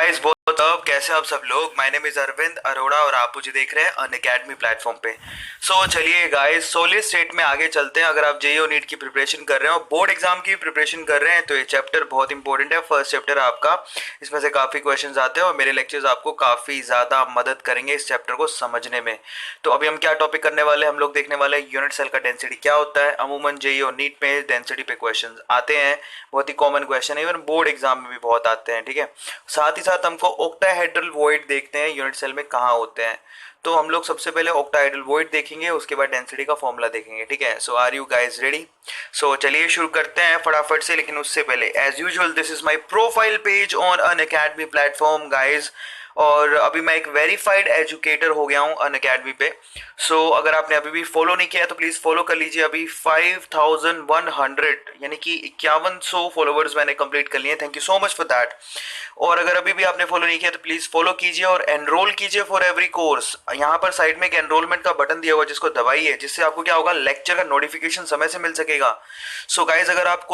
Guys बहुत अब कैसे आप सब लोग। My name is Arvind Arora और आप मुझे देख रहे हैं अनअकैडमी प्लेटफॉर्म पे। चलिए गाइस सॉलिड स्टेट में आगे चलते हैं। अगर आप जेईई नीट की प्रिपरेशन कर रहे हो, बोर्ड एग्जाम की प्रिपरेशन कर रहे हैं, तो ये चैप्टर बहुत इंपॉर्टेंट है। फर्स्ट चैप्टर आपका, इसमें से काफ़ी क्वेश्चंस आते हैं और मेरे लेक्चर्स आपको काफ़ी ज़्यादा मदद करेंगे इस चैप्टर को समझने में। तो अभी हम क्या टॉपिक करने वाले हैं, हम लोग देखने वाले हैं यूनिट सेल का डेंसिटी क्या होता है। अमूमन जेईई और नीट में डेंसिटी पे क्वेश्चन आते हैं, बहुत ही कॉमन क्वेश्चन है, इवन बोर्ड एग्जाम में भी बहुत आते हैं। ठीक है, साथ ही साथ हमको ऑक्टाहेड्रल वॉइड देखते हैं यूनिट सेल में कहाँ होते हैं। तो हम लोग सबसे पहले ऑक्टाहेड्रल वॉइड देखेंगे, उसके बाद डेंसिटी का फॉर्मूला देखेंगे। ठीक है, so are you guys ready? चलिए शुरू करते हैं फटाफट से। लेकिन उससे पहले as usual this is my profile page on Unacademy platform guys. और अभी मैं एक वेरीफाइड एजुकेटर हो गया हूँ अनअकैडमी पे। अगर आपने अभी भी फॉलो नहीं किया है तो प्लीज़ फॉलो कर लीजिए। अभी 5100 यानी कि 5100 फॉलोवर्स मैंने कंप्लीट कर लिए हैं। Thank you so much for that. और अगर अभी भी आपने फॉलो नहीं किया तो प्लीज़ फॉलो कीजिए और एनरोल कीजिए फॉर एवरी कोर्स। यहाँ पर साइड में एक एनरोलमेंट का बटन दिया हुआ है जिसको दबाइए, जिससे आपको क्या होगा, लेक्चर का नोटिफिकेशन समय से मिल सकेगा। गाइज अगर आप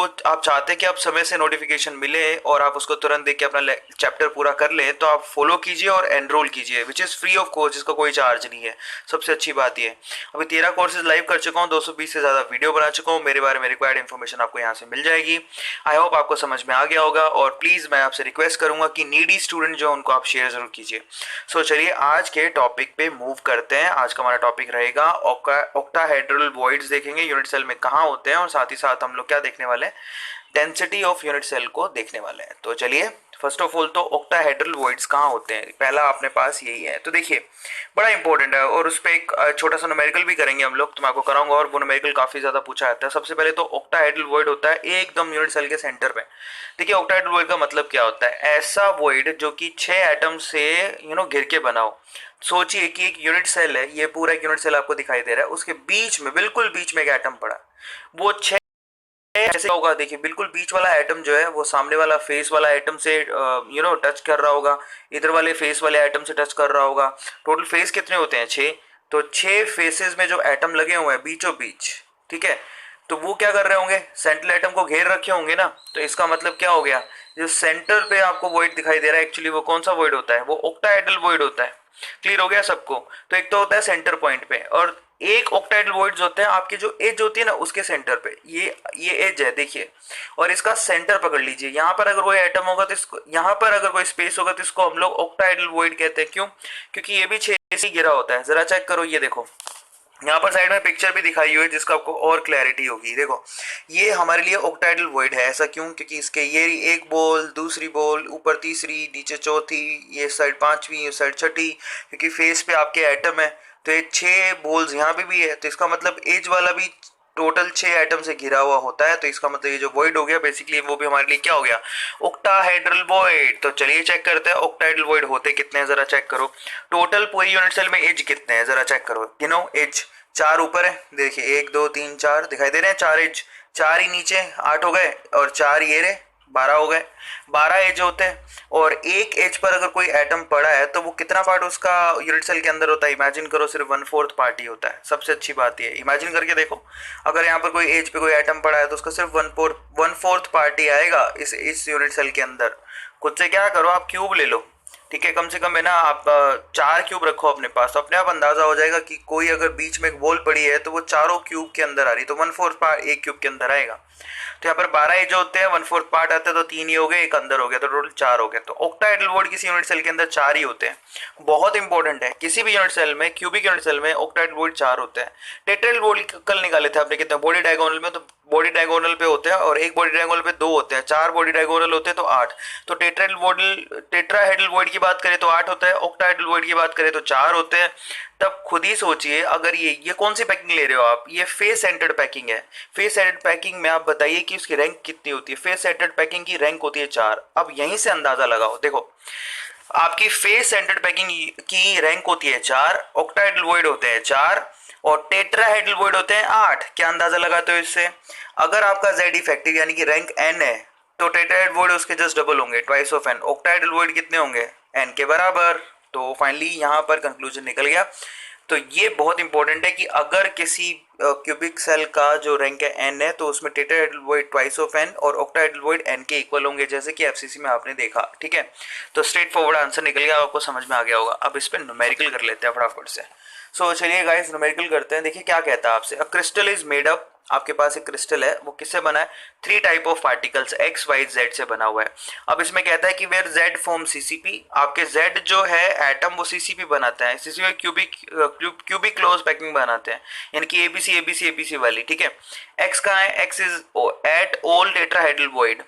चाहते हैं कि आप समय से नोटिफिकेशन मिले और आप उसको तुरंत देख के अपना चैप्टर पूरा कर ले, तो आप फॉलो कीजिए और एनरोल कीजिए, which is free of cost, जिसका कोई चार्ज नहीं है। सबसे अच्छी बात ये, अभी 13 कोर्सेज लाइव कर चुका हूँ, 220 से ज़्यादा वीडियो बना चुका हूँ। मेरे बारे में रिक्वायर्ड इन्फॉर्मेशन आपको यहाँ से मिल जाएगी। आई होप आपको समझ में आ गया होगा। और प्लीज़ मैं आपसे रिक्वेस्ट करूंगा कि नीडी स्टूडेंट जो उनको आप शेयर जरूर कीजिए। चलिए आज के टॉपिक पे मूव करते हैं। आज का हमारा टॉपिक रहेगा ऑक्टाहेड्रल वॉइड्स देखेंगे यूनिट सेल में कहाँ होते हैं, और साथ ही साथ हम लोग क्या देखने वाले हैं, डेंसिटी ऑफ यूनिट सेल को देखने वाले हैं। तो चलिए फर्स्ट ऑफ ऑल तो ऑक्टाहेड्रल वॉइड्स कहाँ होते हैं, पहला अपने पास यही है। तो देखिए बड़ा इंपॉर्टेंट है, और उस पर एक छोटा सा न्यूमेरिकल भी करेंगे हम लोग, तो मैं आपको कराऊंगा, और वो न्यूमेरिकल काफी ज्यादा पूछा जाता है। सबसे पहले तो ऑक्टाहेड्रल वॉइड होता है एकदम यूनिट सेल के सेंटर पे। देखिए ऑक्टाहेड्रल वॉइड का मतलब क्या होता है, ऐसा वॉइड जो कि 6 एटम से घिर के बना हो। सोचिए कि एक यूनिट सेल है, ये पूरा एक यूनिट सेल आपको दिखाई दे रहा है, उसके बीच में, बिल्कुल बीच में एक एटम पड़ा है। वो 6 ऐसे होगा, देखिए बिल्कुल बीच वाला एटम जो है वो सामने वाला फेस वाला एटम से टच कर रहा होगा, इधर वाले फेस वाले एटम से टच कर रहा होगा। टोटल फेस कितने होते हैं, 6। तो 6 फेसेस में जो एटम लगे हुए हैं बीचों बीच, ठीक है, तो वो क्या कर रहे होंगे, सेंट्रल एटम को घेर रखे होंगे ना। तो इसका मतलब क्या हो गया, जो सेंटर पे आपको वॉइड दिखाई दे रहा है, एक्चुअली वो कौन सा वॉइड होता है, वो ऑक्टाहेड्रल वॉइड होता है। क्लियर हो गया सबको? तो एक तो होता है सेंटर पॉइंट पे, और एक ऑक्टाहेड्रल वॉइड्स होते हैं आपकी जो एज होती है ना उसके सेंटर पे, ये एज है देखिए, और इसका सेंटर पकड़ लीजिए। यहाँ पर अगर कोई एटम होगा तो इसको, यहाँ पर अगर कोई स्पेस होगा तो इसको हम लोग ऑक्टाहेड्रल वॉइड कहते हैं। क्यों? क्योंकि ये भी 6 से घिरा होता है। जरा चेक करो, ये देखो यहाँ पर साइड में पिक्चर भी दिखाई हुई है जिसका आपको और क्लैरिटी होगी। देखो ये हमारे लिए ऑक्टाहेड्रल वॉइड है। ऐसा क्यों? क्योंकि इसके ये एक बॉल, दूसरी बॉल, ऊपर तीसरी, नीचे चौथी, ये साइड पांचवी, ये साइड छठी, क्योंकि फेस पे आपके एटम है। तो ये 6 बॉल्स यहाँ पे भी है, तो इसका मतलब एज वाला भी टोटल 6 एटम से घिरा हुआ होता है। तो इसका मतलब ये जो वॉइड हो गया बेसिकली, वो भी हमारे लिए क्या हो गया, ऑक्टाहेड्रल वॉइड। तो चलिए चेक करते हैं ऑक्टाहेड्रल वॉइड होते कितने हैं, जरा चेक करो। टोटल पूरी यूनिट सेल में एज कितने हैं, जरा चेक करो। गिनो एज। 4 ऊपर है, देखिए 1 2 3 4 दिखाई दे रहे हैं, 4 एज। 4 ही नीचे, 8 हो गए, और 4 ये रहे, 12 हो गए। 12 एज होते हैं, और एक एज पर अगर कोई एटम पड़ा है तो वो कितना पार्ट उसका यूनिट सेल के अंदर होता है, इमेजिन करो, सिर्फ 1/4 पार्ट ही होता है। सबसे अच्छी बात ये, इमेजिन करके देखो, अगर यहाँ पर कोई एज पे कोई एटम पड़ा है तो उसका सिर्फ 1/4 पार्ट ही आएगा इस यूनिट सेल के अंदर। खुद से क्या करो, आप क्यूब ले लो, ठीक है, कम से कम है ना, आप 4 क्यूब रखो अपने पास, तो अपने आप अंदाजा हो जाएगा कि कोई अगर बीच में एक बॉल पड़ी है तो वो चारों क्यूब के अंदर आ रही, तो 1/4 पार्ट एक क्यूब के अंदर आएगा। तो यहाँ पर 12 एज होते हैं, 1/4 पार्ट आता है, तो 3 ही हो गए, एक अंदर हो गया, तो टोटल 4 हो गए। तो ऑक्टाहेड्रल वॉइड किसी यूनिट सेल के अंदर 4 ही होते हैं। बहुत इंपॉर्टेंट है, किसी भी यूनिट सेल में, क्यूबिक यूनिट सेल में ऑक्टाहेड्रल वॉइड 4 होते हैं। टेट्राहेड्रल वॉइड कल निकाले थे आपने कितने, बॉडी डायगोनल में, तो बॉडी डायगोनल पे होते हैं, और एक बॉडी डायगोनल पे 2 होते हैं। 4 बॉडी डायगोनल होते हैं तो 8। तो टेट्राहेड्रल वॉइड की बात करें तो 8 होता है, ऑक्टाहेड्रल वॉइड की बात करें तो 4 होते हैं। तब खुद ही सोचिए, अगर ये कौन सी पैकिंग ले रहे हो आप, ये फेस सेंटर्ड पैकिंग है। फेस सेंटर्ड पैकिंग में आप बताइए कि उसकी रैंक कितनी होती है। फेस सेंटर्ड पैकिंग की रैंक होती है 4। अब यहीं से अंदाजा लगाओ, देखो आपकी फेस सेंटर्ड पैकिंग की रैंक होती है 4, ऑक्टाहेड्रल वॉइड होते हैं 4, और टेट्राहेड्रल वॉइड होते हैं 8। क्या अंदाजा लगाते हो इससे? अगर आपका Z इफेक्टिव यानी कि रैंक n है तो टेट्राहेड्रल वॉइड उसके जस्ट डबल होंगे, twice of n। Octahedral void कितने होंगे, n के बराबर। तो फाइनली यहाँ पर कंक्लूजन निकल गया, तो ये बहुत इंपॉर्टेंट है कि अगर किसी क्यूबिक सेल का जो रैंक है एन है तो उसमें tetrahedral void twice of N और ऑक्टाहेड्रल वॉइड एन के इक्वल होंगे, जैसे कि एफसीसी में आपने देखा। ठीक है, तो स्ट्रेट फॉरवर्ड आंसर निकल गया, आपको समझ में आ गया होगा। अब इस पर न्यूमेरिकल कर लेते हैं फटाफट से। सो चलिए गाइस न्यूमेरिकल करते हैं। देखिए क्या कहता है आपसे, a crystal is made up, आपके पास एक क्रिस्टल है, वो किससे बना है, 3 type of particles X Y Z से बना हुआ है। अब इसमें कहता है कि वेयर जेड फॉर्म सीसीपी, आपके जेड जो है एटम वो सीसीपी बनाता है, सीसीपी क्यूबिक क्लोज पैकिंग बनाते हैं, यानी कि एबीसी एबीसी एबीसी वाली। ठीक है, एक्स कहाँ है, x is at all tetrahedral void,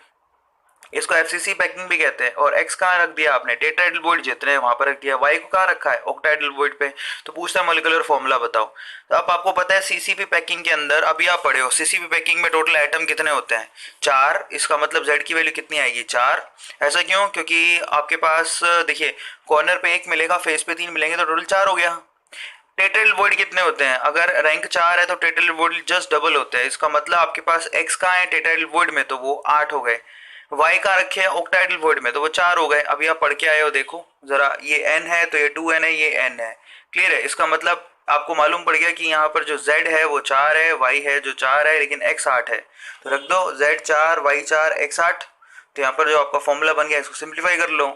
इसको एफसीसी पैकिंग भी कहते हैं। और एक्स कहाँ रख दिया आपने, टेट्राहेड्रल वॉइड जितने वहां पर रख दिया। वाई को कहाँ रखा है, ऑक्टाहेड्रल वॉइड पे। तो पूछता है मॉलिक्यूलर फॉर्मूला बताओ। तो अब आपको पता है सीसीपी पैकिंग के अंदर, अभी आप पढ़े हो सीसीपी पैकिंग में टोटल एटम कितने होते हैं, 4। इसका मतलब जेड की वैल्यू कितनी आएगी, 4। ऐसा क्यों, क्योंकि आपके पास देखिए कॉर्नर पे 1 मिलेगा, फेस पे 3 मिलेंगे, तो टोटल 4 हो गया। टेट्राहेड्रल वॉइड कितने होते हैं, अगर रैंक 4 है तो टेट्राहेड्रल वॉइड जस्ट डबल होते हैं। इसका मतलब आपके पास एक्स कहाँ है टेट्राहेड्रल वॉइड में, तो वो 8 हो गए। वाई का रखे हैं ऑक्टाहेड्रल वॉइड में, तो वो 4 हो गए। अभी आप पढ़ के आए हो, देखो जरा, ये एन है तो ये 2n है, ये एन है। क्लियर है, इसका मतलब आपको मालूम पड़ गया कि यहाँ पर जो z है वो 4 है, y है जो 4 है, लेकिन x 8 है। तो रख दो z 4 y 4 x 8। तो यहाँ पर जो आपका फॉर्मूला बन गया इसको सिंप्लीफाई कर लो,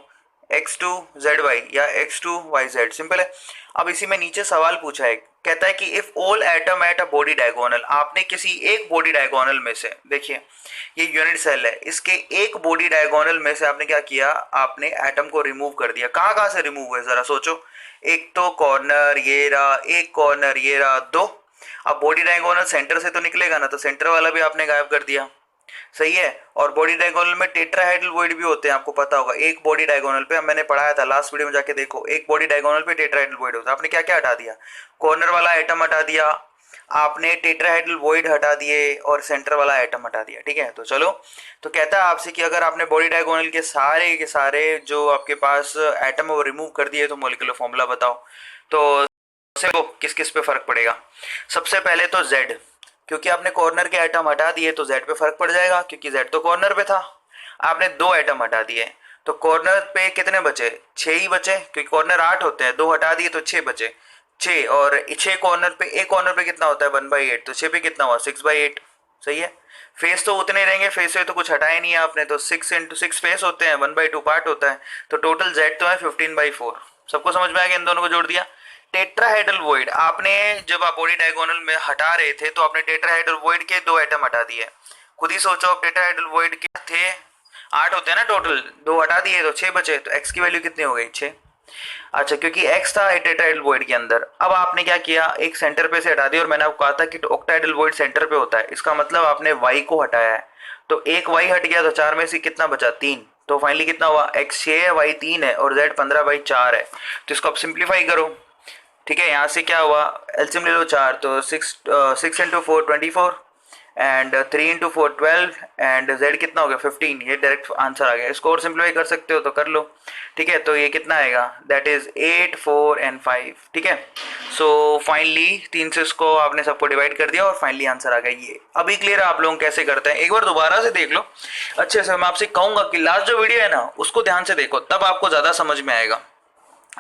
x2 zy या x2 yz, सिंपल है। अब इसी में नीचे सवाल पूछा है, कहता है कि if all atom at a body diagonal, आपने किसी एक बॉडी डायगोनल में से, देखिए ये यूनिट सेल है, इसके एक बॉडी डायगोनल में से आपने क्या किया, आपने एटम को रिमूव कर दिया। कहाँ कहाँ से रिमूव हुए जरा सोचो, एक तो कॉर्नर ये रहा, एक कॉर्नर ये रहा, 2। अब बॉडी डायगोनल सेंटर से तो निकलेगा ना, तो सेंटर वाला भी आपने गायब कर दिया, सही है। और बॉडी डायगोनल में टेट्राहेड्रल वॉइड भी होते हैं, आपको पता होगा। एक बॉडी डायगोनल पे, मैंने पढ़ाया था लास्ट वीडियो में, जाके देखो, एक बॉडी डायगोनल पे टेट्राहेड्रल वॉइड होता है। आपने क्या क्या हटा दिया, कॉर्नर वाला एटम हटा दिया आपने, टेट्राहेड्रल वॉइड हटा दिए और सेंटर वाला एटम हटा दिया। ठीक है, तो चलो, तो कहता है आपसे कि अगर आपने बॉडी डायगोनल के सारे जो आपके पास एटम है वो रिमूव कर दिए तो मॉलिक्यूलर फॉर्मूला बताओ। तो किस किस पे फर्क पड़ेगा, सबसे पहले तो Z, क्योंकि आपने कॉर्नर के एटम हटा दिए तो Z पे फर्क पड़ जाएगा, क्योंकि Z तो कॉर्नर पे था। आपने 2 एटम हटा दिए तो कॉर्नर पे कितने बचे, 6 ही बचे, क्योंकि कॉर्नर 8 होते हैं, 2 हटा दिए तो 6 बचे, 6। और 6 कॉर्नर पे, एक कॉर्नर पे कितना होता है 1/8, तो 6 पे कितना हुआ 6/8, सही है। फेस तो उतने रहेंगे, फेस से तो कुछ हटाया नहीं है आपने, तो 6 × 6 फेस होते हैं, 1/2 पार्ट होता है, तो टोटल Z तो है 15/4। सबको समझ में आ गया, इन दोनों को जोड़ दिया। टेट्राहेड्रल वॉइड, आपने जब आप बॉडी डायगोनल में हटा रहे थे तो आपने टेट्राहेड्रल वॉइड के 2 एटम हटा दिए। खुद ही सोचो, टेट्राहेड्रल वॉइड के थे 8 होते हैं ना टोटल, 2 हटा दिए तो 6 बचे, तो x की वैल्यू कितनी हो गई, 6। अच्छा, क्योंकि x था टेट्राहेड्रल वॉइड के अंदर। अब आपने क्या किया, एक सेंटर पे से हटा दिया, और मैंने आपको कहा था कि ऑक्टाहेड्रल वॉइड सेंटर पे होता है, इसका मतलब आपने y को हटाया है, तो एक y हट गया, तो 4 में से कितना बचा, 3। तो फाइनली कितना हुआ, x 6 है, y 3 है और z 15/4 है। तो इसको आप सिंप्लीफाई करो। ठीक है, यहाँ से क्या हुआ, एलसीएम ले लो 4, तो 6 × 4 24 एंड 3 × 4 12 एंड z कितना हो गया 15। ये डायरेक्ट आंसर आ गया, इसको और सिंप्लीफाई कर सकते हो तो कर लो। ठीक है, तो ये कितना आएगा, दैट इज 8 4 एंड 5। ठीक है, सो फाइनली 3 से इसको आपने सबको डिवाइड कर दिया और फाइनली आंसर आ गया ये। अभी क्लियर है आप लोग कैसे करते हैं, एक बार दोबारा से देख लो अच्छे से। मैं आपसे कहूंगा कि लास्ट जो वीडियो है ना उसको ध्यान से देखो, तब आपको ज्यादा समझ में आएगा,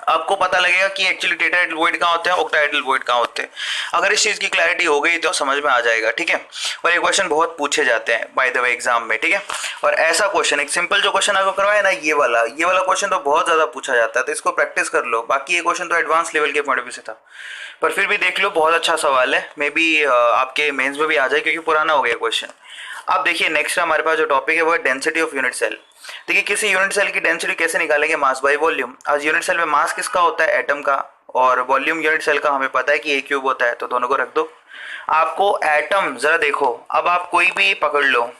आपको पता लगेगा कि एक्चुअली टेट्राहेड्रल वॉइड कहाँ होते हैं, ऑक्टाहेड्रल वॉइड कहाँ होते हैं। अगर इस चीज की क्लैरिटी हो गई तो समझ में आ जाएगा। ठीक है, और ये क्वेश्चन बहुत पूछे जाते हैं बाय द वे एग्जाम में। ठीक है, और ऐसा क्वेश्चन, एक सिंपल जो क्वेश्चन आपको करवाया ना, ये वाला क्वेश्चन तो बहुत ज्यादा पूछा जाता है, तो इसको प्रैक्टिस कर लो। बाकी ये क्वेश्चन तो एडवांस लेवल के पॉइंट ऑफ व्यू से था, पर फिर भी देख लो, बहुत अच्छा सवाल है, मे बी आपके मेन्स में भी आ जाए, क्योंकि पुराना हो गया क्वेश्चन। अब देखिए नेक्स्ट हमारे पास जो टॉपिक है वो है डेंसिटी ऑफ यूनिट सेल। देखिए किसी यूनिट सेल की डेंसिटी कैसे निकालेंगे, मास बाय वॉल्यूम। आज यूनिट सेल में मास किसका होता है, एटम का, और वॉल्यूम यूनिट सेल का हमें पता है कि A³ होता है, तो दोनों को रख दो। आपको एटम जरा देखो, अब आप कोई भी पकड़ लो,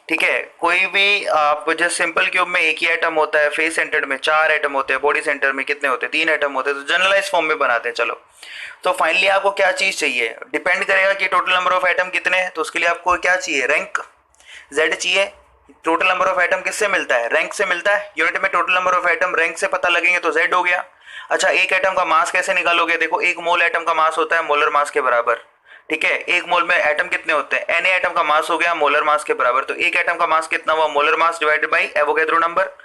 ठीक है, कोई भी आप जैसे सिंपल क्यूब में एक ही एटम होता है, फेस सेंटर्ड में 4 एटम होते हैं, बॉडी सेंटर में कितने होते हैं, 3 एटम होते हैं, तो जनरलाइज फॉर्म में बनाते हैं। चलो, तो फाइनली आपको क्या चीज चाहिए, डिपेंड करेगा कि टोटल नंबर ऑफ एटम कितने हैं, तो उसके लिए आपको क्या चाहिए, रैंक, Z चाहिए। टोटल नंबर ऑफ एटम किससे मिलता है, रैंक से मिलता है। यूनिट में total number of atom rank से पता लगेंगे तो Z हो गया। अच्छा, एक एटम का मास कैसे निकालोगे, देखो एक मोल एटम का मास होता है मोलर मास के बराबर। ठीक है, एक मोल में एटम कितने होते हैं, Na एटम का मास हो गया मोलर मास के बराबर, तो एक एटम का मास कितना हुआ, molar mass divided by Avogadro number.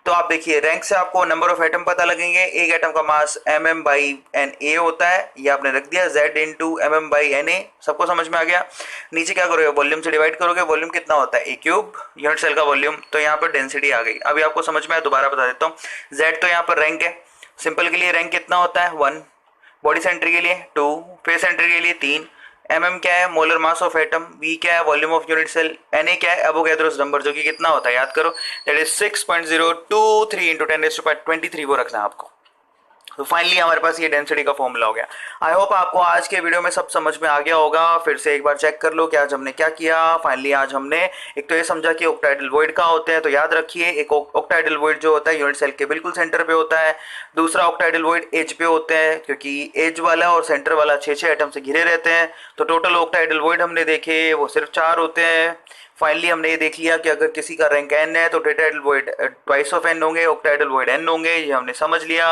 तो आप देखिए रैंक से आपको नंबर ऑफ एटम पता लगेंगे। एक एटम का मास mm/Na होता है, ये आपने रख दिया Z इंटू mm/Na। सबको समझ में आ गया। नीचे क्या करोगे, वॉल्यूम से डिवाइड करोगे। वॉल्यूम कितना होता है, A क्यूब, यूनिट सेल का वॉल्यूम। तो यहाँ पर डेंसिटी आ गई। अभी आपको समझ में आया, दोबारा बता देता हूँ। Z तो यहाँ पर रैंक है, सिंपल के लिए रैंक कितना होता है 1, बॉडी सेंटर के लिए 2, फेस सेंटर के लिए 3, mm क्या है, molar mass of atom, V क्या है, volume of unit cell, Na क्या है, एवोगैड्रोस नंबर, जो कि कितना होता है याद करो, दैट इज 6.023 इंटू 10⁻23। वो रखना है आपको। तो फाइनली हमारे पास ये डेंसिटी का फॉर्मूला हो गया। आई होप आपको आज के वीडियो में सब समझ में आ गया होगा। फिर से एक बार चेक कर लो कि आज हमने क्या किया। फाइनली आज हमने एक तो ये समझा कि ऑक्टाइडल वॉइड कहाँ होते हैं, तो याद रखिए एक ऑक्टाइडल वॉइड जो होता है यूनिट सेल के बिल्कुल सेंटर पे होता है। दूसरा ऑक्टाइडल वॉइड एज पे होते हैं, क्योंकि एज वाला और सेंटर वाला 6 एटम से घिरे रहते हैं। तो टोटल ऑक्टाइडल वॉइड हमने देखे वो सिर्फ 4 होते हैं। फाइनली हमने ये देख लिया कि अगर किसी का रैंक n है तो टेट्राइडल वॉइड ट्वाइस ऑफ n होंगे, ऑक्टाइडल वॉइड n होंगे, ये हमने समझ लिया।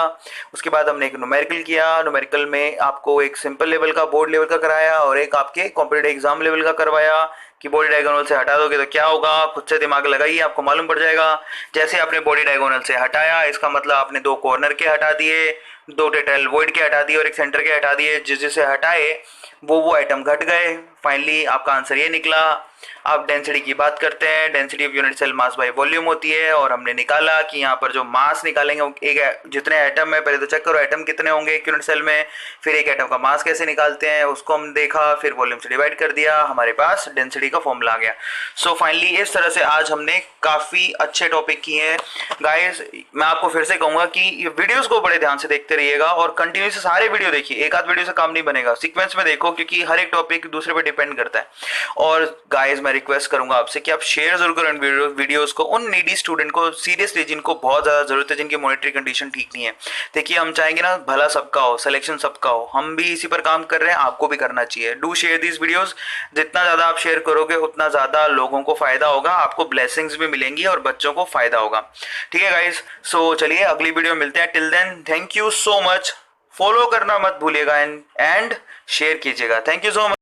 उसके बाद हमने एक न्यूमेरिकल किया। न्यूमेरिकल में आपको एक सिंपल लेवल का, बोर्ड लेवल का कराया और एक आपके कॉम्पिटिटिव एग्जाम लेवल का करवाया कि बॉडी डायगोनल से हटा दोगे तो क्या होगा। खुद से दिमाग लगाइए, आपको मालूम पड़ जाएगा। जैसे आपने बॉडी डायगोनल से हटाया, इसका मतलब आपने 2 कॉर्नर के हटा दिए, 2 टेट्राइडल वॉइड के हटा दिए और एक सेंटर के हटा दिए। जिसे हटाए वो आइटम घट गए। फाइनली आपका आंसर ये निकला। अब डेंसिटी की बात करते हैं। Density of unit cell mass by volume होती है और हमने निकाला कि यहाँ पर जो मास निकालेंगे एक जितने एटम है, पहले तो चेक करो एटम कितने होंगे एक यूनिट सेल में, फिर एक एटम का मास कैसे निकालते हैं उसको हम देखा, फिर वॉल्यूम से डिवाइड कर दिया, हमारे पास डेंसिटी का फॉर्मूला आ गया। सो फाइनली इस तरह से आज हमने काफ़ी अच्छे टॉपिक किए हैं गाइस। मैं आपको फिर से कहूँगा कि ये वीडियोज़ को बड़े ध्यान से देखते रहिएगा और कंटिन्यू से सारे वीडियो देखिए। एक आध वीडियो से काम नहीं बनेगा, सीक्वेंस में देखो, क्योंकि हर एक टॉपिक दूसरे पे डिपेंड करता है। और गाइस मैं रिक्वेस्ट करूंगा आपसे कि आप शेयर जरूर करें वीडियोस को उन नीडी स्टूडेंट को, सीरियसली जिनको बहुत ज़्यादा ज़रूरत है, जिनकी मॉनिटरी कंडीशन ठीक नहीं है। देखिए हम चाहेंगे ना भला सबका हो, सिलेक्शन सबका हो, हम भी इसी पर काम कर रहे हैं, आपको भी करना चाहिए। Do share this videos. जितना ज़्यादा आप शेयर करोगे उतना ज़्यादा लोगों को फ़ायदा होगा, आपको ब्लेसिंग्स भी मिलेंगी और बच्चों को फ़ायदा होगा। ठीक है गाइस, सो चलिए अगली वीडियो में मिलते हैं। Till then thank you so much. Follow करना मत भूलिएगा एंड शेयर कीजिएगा। Thank you so much.